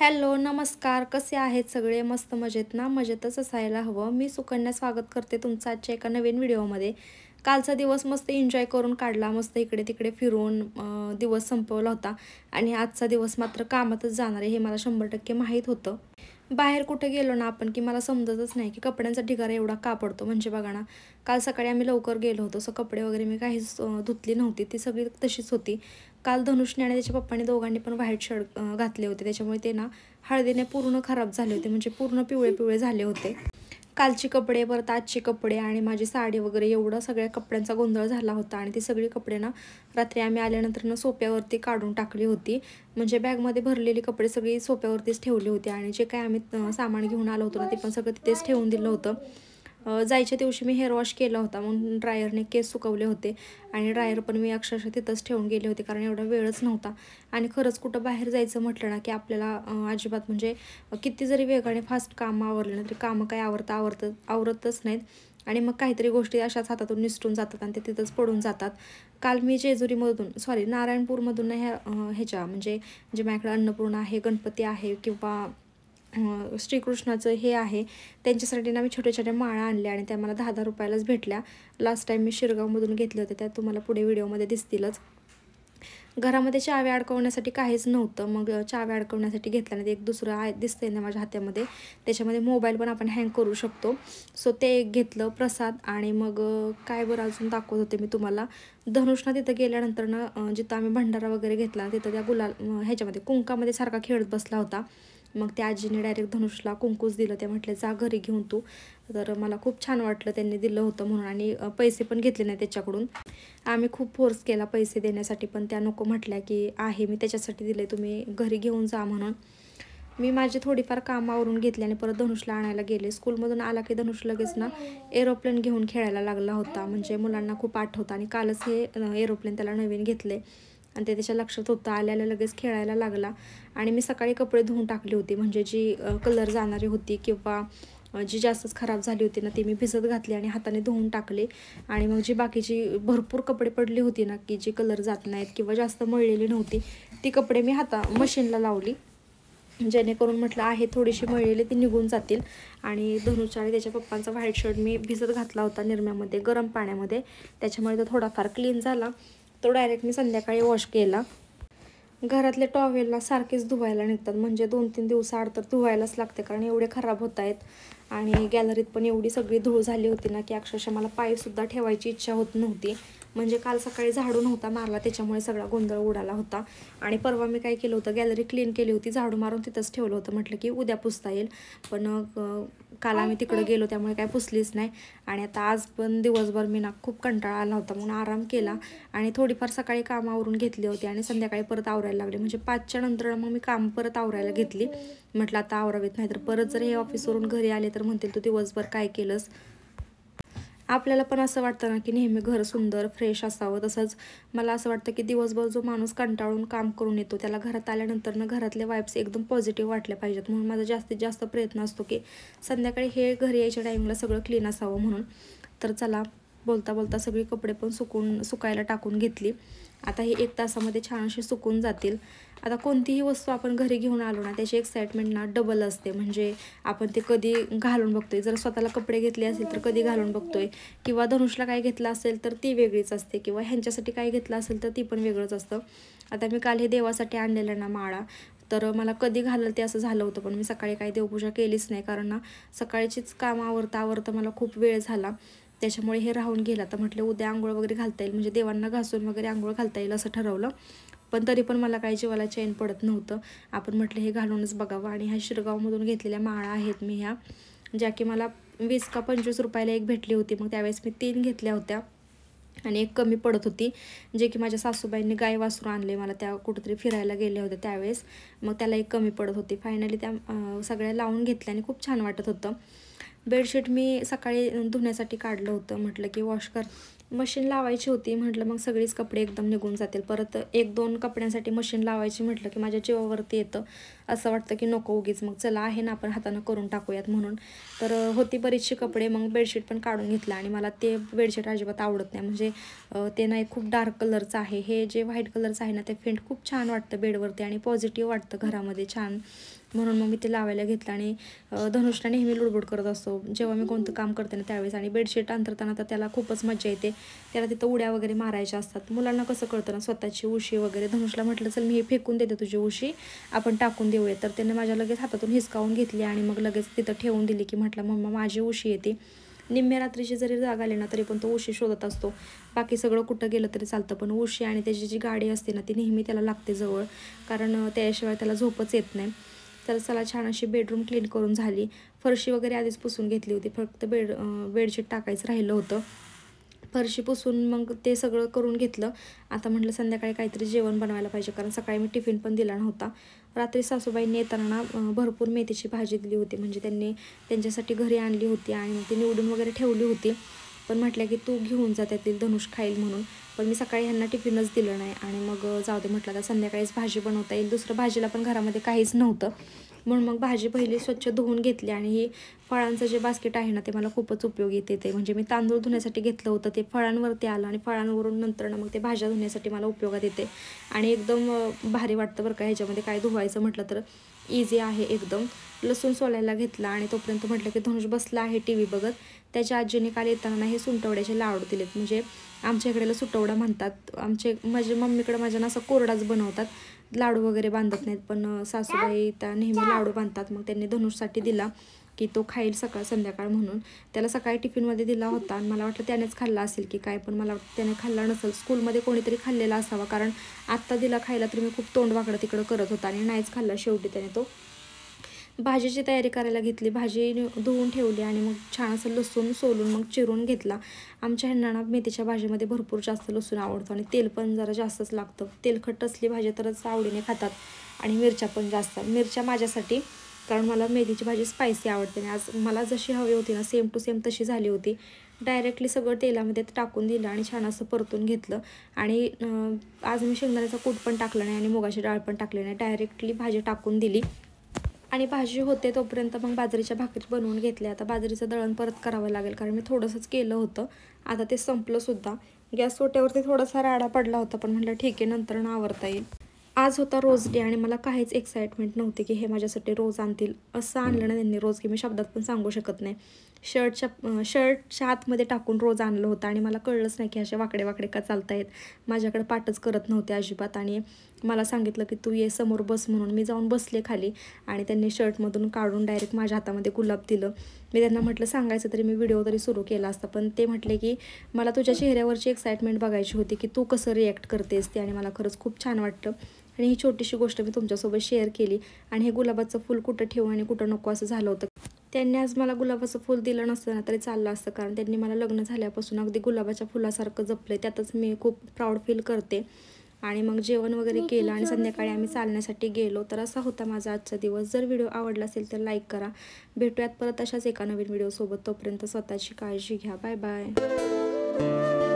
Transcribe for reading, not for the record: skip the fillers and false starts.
Hello, नमस्कार. कसे आहेत सगळे? मस्त मजेत ना? मजेतच असायला हवं. मी सुकन्या स्वागत करते तुमचं आजच्या एका नवीन व्हिडिओमध्ये. कालचा दिवस मस्त एन्जॉय करून काढला. मस्त इकडे-तिकडे फिरून दिवस संपवला होता आणि आजचा दिवस मात्र कामातच जाणार आहे हे मला 100% माहीत होतं. बाहेर कुठे गेलो ना आपण की मला समजतच नाही की कपड्यांचा ढिगारा एवढा का पडतो. म्हणजे बघा ना, काल सकाळी आम्ही लवकर गेलो होतो, सो कपडे वगैरे मी काहीच धुतली नव्हती. ती सगळी तशीच होती. काल धनुषने आणि त्याच्या पप्पाने दोघांनी पण व्हाईट शर्ट घातले होते. त्याच्यामुळे ते ना हळदीने पूर्ण खराब झाले होते, म्हणजे पूर्ण पिवळे-पिवळे झाले होते. कालची कपडे, परत आजची कपडे आणि माझी साडी वगैरे एवढा सगळ्या कपड्यांचा गोंधळ झाला होता. आणि ती सगळी कपडे ना रात्री आम्ही आल्यानंतर सोफ्यावरती काढून टाकली होती. म्हणजे बॅगमध्ये भरलेली कपडे सगळी सोफ्यावरतीच ठेवली होती आणि जे काय आम्ही सामान घेऊन आलो होतो ना, ते पण सगळं तिथेच ठेवून दिलं होतं. जायच्या दिवशी मी हेअर वॉश केला होता, म्हणून ड्रायरने केस सुकवले होते आणि ड्रायर पण मी अक्षरशः तिथंच ठेवून गेले होते, कारण एवढा वेळच नव्हता. आणि खरंच कुठं बाहेर जायचं म्हटलं ना की आपल्याला अजिबात म्हणजे किती जरी वेगाने फास्ट कामं आवरले ना तरी कामं काही आवरतच नाहीत. आणि मग काहीतरी गोष्टी अशाच हातातून निसटून जातात आणि ते तिथंच पडून जातात. काल मी नारायणपूरमधून ह्याच्या म्हणजे जे माझ्याकडे अन्नपूर्णा आहे, गणपती आहे किंवा श्रीकृष्णाचं हे आहे, त्यांच्यासाठी ना मी छोट्या छोट्या माळा आणल्या आणि त्या मला 10-10 रुपयालाच भेटल्या. लास्ट टाईम मी शिरगावमधून घेतले होते, त्या तुम्हाला पुढे व्हिडिओमध्ये दिसतीलच. घरामध्ये चावी अडकवण्यासाठी काहीच नव्हतं, मग चावी अडकवण्यासाठी घेतल्याने एक दुसरं दिसतंय ना माझ्या हातामध्ये, त्याच्यामध्ये मोबाईल पण आपण हँग करू शकतो. सो ते एक घेतलं प्रसाद. आणि मग काय बरं अजून दाखवत होते मी तुम्हाला. धनुषना तिथं गेल्यानंतर ना जिथं आम्ही भंडारा वगैरे घेतला तिथं त्या ह्याच्यामध्ये कुंकामध्ये सारखा खेळत बसला होता. मग त्या आजीने डायरेक्ट धनुषला कुंकूच दिलं. ते म्हटले जा घरी घेऊन तू. तर मला खूप छान वाटलं त्यांनी दिलं होतं म्हणून. आणि पैसे पण घेतले नाही त्याच्याकडून. आम्ही खूप फोर्स केला पैसे देण्यासाठी, पण त्या नको म्हटल्या की आहे मी त्याच्यासाठी दिले, तुम्ही घरी घेऊन जा म्हणून. मी माझी थोडीफार कामावरून घेतली आणि परत धनुषला आणायला गेले. स्कूलमधून आला की धनुष लगेच ना एरोप्लेन घेऊन खेळायला लागला होता. म्हणजे मुलांना खूप आठवतं आणि कालच हे एरोप्लेन त्याला नवीन घेतले आणि ते त्याच्या लक्षात होतं. आल्याला लगेच खेळायला लागला. आणि मी सकाळी कपडे धुवून टाकली होती, म्हणजे जी कलर जाणारी होती किंवा जी जास्तच खराब झाली होती ना ती मी भिजत घातली आणि हाताने धुवून टाकले. आणि मग जी बाकीची भरपूर कपडे पडली होती ना की जी कलर जात नाहीत किंवा जास्त मळलेली नव्हती, ती कपडे मी मशीनला लावली, जेणेकरून म्हटलं आहे थोडीशी मळलेली ती निघून जातील. आणि धनुच्या आणि त्याच्या पप्पांचा व्हाईट शर्ट मी भिजत घातला होता निरम्यामध्ये गरम पाण्यामध्ये, त्याच्यामुळे तो थोडाफार क्लीन झाला. तो डायरेक्ट मी संध्याकाळी वॉश केला. घरातले टॉवेलला सारखेच धुवायला निघतात, म्हणजे 2-3 दिवसाआड तर धुवायलाच लागते, कारण एवढे खराब होत आहेत. आणि गॅलरीत पण एवढी सगळी धूळ झाली होती ना की अक्षरशः मला पायसुद्धा ठेवायची इच्छा होत नव्हती. म्हणजे काल सकाळी झाडू नव्हता मारला, त्याच्यामुळे सगळा गोंधळ उडाला होता. आणि परवा मी काय केलं होतं, गॅलरी क्लीन केली होती, झाडू मारून तिथंच ठेवलं होतं, म्हटलं की उद्या पुसता येईल. पण काल आम्ही तिकडं गेलो त्यामुळे काय पुसलीच नाही. आणि आता आज पण दिवसभर मी ना खूप कंटाळा आला होता म्हणून आराम केला आणि थोडीफार सकाळी कामावरून घेतली होती आणि संध्याकाळी परत आवरायला लागले. म्हणजे 5च्या नंतर मग मी काम परत आवरायला घेतली. म्हटलं आता आवरावीत नाही तर परत जर हे ऑफिसवरून घरी आले तर म्हणतील तू दिवसभर काय केलंस. आपल्याला पण असं वाटतं ना की नेहमी घर सुंदर फ्रेश असावं. तसंच मला असं वाटतं की दिवसभर जो माणूस कंटाळून काम करून येतो त्याला घरात आल्यानंतर ना घरातले वाईब्स एकदम पॉझिटिव्ह वाटल्या पाहिजेत. म्हणून माझा जास्तीत जास्त प्रयत्न असतो की संध्याकाळी हे घरी यायच्या टाईमला सगळं क्लीन असावं म्हणून. तर चला, बोलता बोलता सगळी कपडे पण सुकायला टाकून घेतली. आता हे 1 तासामध्ये छान असे सुकून जातील. आता कोणतीही वस्तू आपण घरी घेऊन आलो ना त्याची एक्साइटमेंट ना डबल असते. म्हणजे आपण ते कधी घालून बघतोय, जर स्वतःला कपडे घेतले असेल तर कधी घालून बघतोय, किंवा धनुषला काय घेतलं असेल तर ती वेगळीच असते, किंवा ह्यांच्यासाठी काय घेतलं असेल तर ती पण वेगळंच असतं. आता मी काल हे देवासाठी आणलेलं ना माळा, तर मला कधी घालल ते असं झालं होतं, पण मी सकाळी काही देवपूजा केलीच नाही, कारण ना सकाळचीच काम आवरता मला खूप वेळ झाला, त्याच्यामुळे हे राहून गेलं. तर म्हटलं उद्या आंघोळ वगैरे घालता येईल, म्हणजे देवांना घासून वगैरे आंघोळ घालता येईल असं ठरवलं. पण तरी पण मला काही जीवाला चैन पडत नव्हतं. आपण म्हटलं हे घालूनच बघावं. आणि ह्या शिरगावमधून घेतलेल्या माळा आहेत मी ह्या, ज्या की मला 20 का 25 रुपयाला एक भेटली होती. मग त्यावेळेस मी 3 घेतल्या होत्या आणि एक कमी पडत होती, जे की माझ्या सासूबाईंनी गाय वासरू आणले मला, त्या कुठेतरी फिरायला गेले होते त्यावेळेस, मग त्याला एक कमी पडत होती. फायनली त्या सगळ्या लावून घेतल्या आणि खूप छान वाटत होतं. बेडशीट मी सकाळी धुण्यासाठी काढलं होतं, म्हटलं की वॉश कर, मशीन लावायची होती, म्हटलं मग सगळीच कपडे एकदम निघून जातील. परत 1-2 कपड्यांसाठी मशीन लावायची म्हटलं की माझ्या जीवावरती येतं. असं वाटतं की नको उगीच, मग चला आहे ना आपण हातानं करून टाकूयात म्हणून. तर होती बरीचशी कपडे, मग बेडशीट पण काढून घेतलं आणि मला ते बेडशीट अजिबात आवडत नाही. म्हणजे ते नाही, खूप डार्क कलरचं आहे. हे जे व्हाईट कलरचं आहे ना ते फेंट खूप छान वाटतं बेडवरती आणि पॉझिटिव्ह वाटतं घरामध्ये छान, म्हणून मग मी ते लावायला घेतलं. आणि धनुषला नेहमी लुडबुड करत असतो जेव्हा मी कोणतं काम करते ना त्यावेळेस. आणि बेडशीट अंथरताना तर त्याला खूपच मजा येते, त्याला तिथं उड्या वगैरे मारायच्या असतात. मुलांना कसं कळतं ना स्वतःची उशी वगैरे. धनुषला म्हटलं चल मी हे फेकून देते तुझी उशी, आपण टाकून देऊया. तर त्याने माझ्या लगेच हातातून हिसकावून घेतली आणि मग लगेच तिथं ठेवून दिली की म्हटलं मम्मा माझी उशी येते. निम्म्या रात्रीची जरी जाग आली ना तरी पण तो उशी शोधत असतो. बाकी सगळं कुठं गेलं तरी चालतं, पण उशी आणि त्याची जी गाडी असते ना ती नेहमी त्याला लागते जवळ, कारण त्याशिवाय त्याला झोपच येत नाही. तर चला छान अशी बेडरूम क्लीन करून झाली. फरशी वगैरे आधीच पुसून घेतली होती, फक्त बेडशीट टाकायचं राहिलं होतं. फरशी पुसून मग ते सगळं करून घेतलं. आता म्हटलं संध्याकाळी काहीतरी जेवण बनवायला पाहिजे, कारण सकाळी मी टिफिन पण दिला नव्हता. रात्री सासूबाईंनी येताना भरपूर मेथीची भाजी दिली होती, म्हणजे त्यांनी त्यांच्यासाठी घरी आणली होती आणि मग ती निवडून वगैरे ठेवली होती. पण म्हटलं की तू घेऊन जा, त्यातील धनुष खाईल म्हणून. पण मी सकाळी ह्यांना टिफिनच दिलं नाही आणि मग जाऊ दे म्हटलं आता संध्याकाळीच भाजी बनवता येईल. दुसरं भाजीला पण घरामध्ये काहीच नव्हतं, म्हणून मग भाजी पहिली स्वच्छ धुवून घेतली. आणि ही फळांचं जे बास्केट आहे ना ते मला खूपच उपयोगी येते. म्हणजे मी तांदूळ धुण्यासाठी घेतलं होतं, ते फळांवरती आलं आणि फळांवरून नंतर मग ते भाज्या धुण्यासाठी मला उपयोगात येते. आणि एकदम भारी वाटतं बरं का, ह्याच्यामध्ये काय धुवायचं म्हटलं तर इझी आहे एकदम. लसूण सोलायला घेतला आणि तोपर्यंत म्हटलं की धनुष बसला आहे टी व्ही बघत. त्याच्या आजीने काल येताना हे सुंटवड्याचे लाडू दिलेत. म्हणजे आमच्या इकडेला सुटवडा म्हणतात, माझ्या मम्मीकडे माझ्या असं कोरडाच बनवतात, लाडू वगैरे बांधत नाहीत. पण सासूबाई त्या नेहमी लाडू बांधतात. मग त्यांनी धनुषसाठी दिला की तो खाईल सकाळ संध्याकाळ म्हणून. त्याला सकाळी टिफिनमध्ये दिला होता आणि मला वाटलं त्यानेच खाल्ला असेल की काय, पण मला वाटतं त्याने खाल्ला नसेल. स्कूलमध्ये कोणीतरी खाल्लेला असावा, कारण आत्ता दिला खायला तर मी खूप तोंड वाकडं तिकडं करत होता आणि नाहीच खाल्ला शेवटी त्याने तो. भाजीची तयारी करायला घेतली, भाजी धुवून ठेवली आणि मग छान असं लसूण सोलून मग चिरून घेतला. आमच्या ह्यांना मेथीच्या भाजीमध्ये भरपूर जास्त लसूण आवडतो आणि तेल पण जरा जास्तच लागतं. तेलखट असली भाजी तरच आवडीने खातात. आणि मिरच्या पण जास्त, मिरच्या माझ्यासाठी, कारण मला मेथीची भाजी स्पायसी आवडते. आणि आज मला जशी हवी होती ना सेम टू सेम तशी झाली होती. डायरेक्टली सगळं तेलामध्ये टाकून दिलं आणि छान असं परतून घेतलं. आणि आज मी शेंगदाण्याचा कूट पण टाकला नाही आणि मुगाची डाळ पण टाकली नाही, डायरेक्टली भाजी टाकून दिली. आणि भाजी होते तोपर्यंत मग बाजरीच्या भाकरी बनवून घेतल्या. आता बाजरीचं दळण परत करावं लागेल, कारण मी थोडंसंच केलं होतं, आता ते संपलंसुद्धा. गॅस ओट्यावरती थोडासा राडा पडला होता, पण म्हटलं ठीक आहे नंतर आवरता येईल. आज होता रोज डे आणि मला काहीच एक्साइटमेंट नव्हती की हे माझ्यासाठी रोज आणतील. असं आणलं ना त्यांनी रोज की मी शब्दात पण सांगू शकत नाही. शर्टच्या आतमध्ये टाकून रोज आणलं होतं आणि मला कळलंच नाही की असे वाकडे वाकडे का चालतायत. माझ्याकडे पाठच करत नव्हते अजिबात. आणि मला सांगितलं की तू ये समोर बस म्हणून. मी जाऊन बसले खाली आणि त्यांनी शर्टमधून काढून डायरेक्ट माझ्या हातामध्ये गुलाब दिलं. मी त्यांना म्हटलं सांगायचं तरी मी व्हिडिओ तरी सुरू केला असता, पण ते म्हटले की मला तुझ्या चेहऱ्यावरची एक्साइटमेंट बघायची होती की तू कसं रिॲक्ट करतेस ते. आणि मला खरंच खूप छान वाटतं. आणि ही छोटीशी गोष्ट मी तुमच्यासोबत शेअर केली. आणि हे गुलाबाचं फूल कुठं ठेवू आणि कुठं नको असं झालं होतं. त्यांनी आज मला गुलाबाचं फूल दिलं नसतं ना तरी चाललं असतं, कारण त्यांनी मला लग्न झाल्यापासून अगदी गुलाबाच्या फुलासारखं जपलं आहे. त्यातच मी खूप प्राऊड फील करते. आणि मग जेवण वगैरे केलं आणि संध्याकाळी आम्ही चालण्यासाठी गेलो. तर असा होता माझा आजचा दिवस. जर व्हिडिओ आवडला असेल तर लाईक करा. भेटूयात परत अशाच एका नवीन व्हिडिओसोबत. तोपर्यंत स्वतःची काळजी घ्या. Bye bye.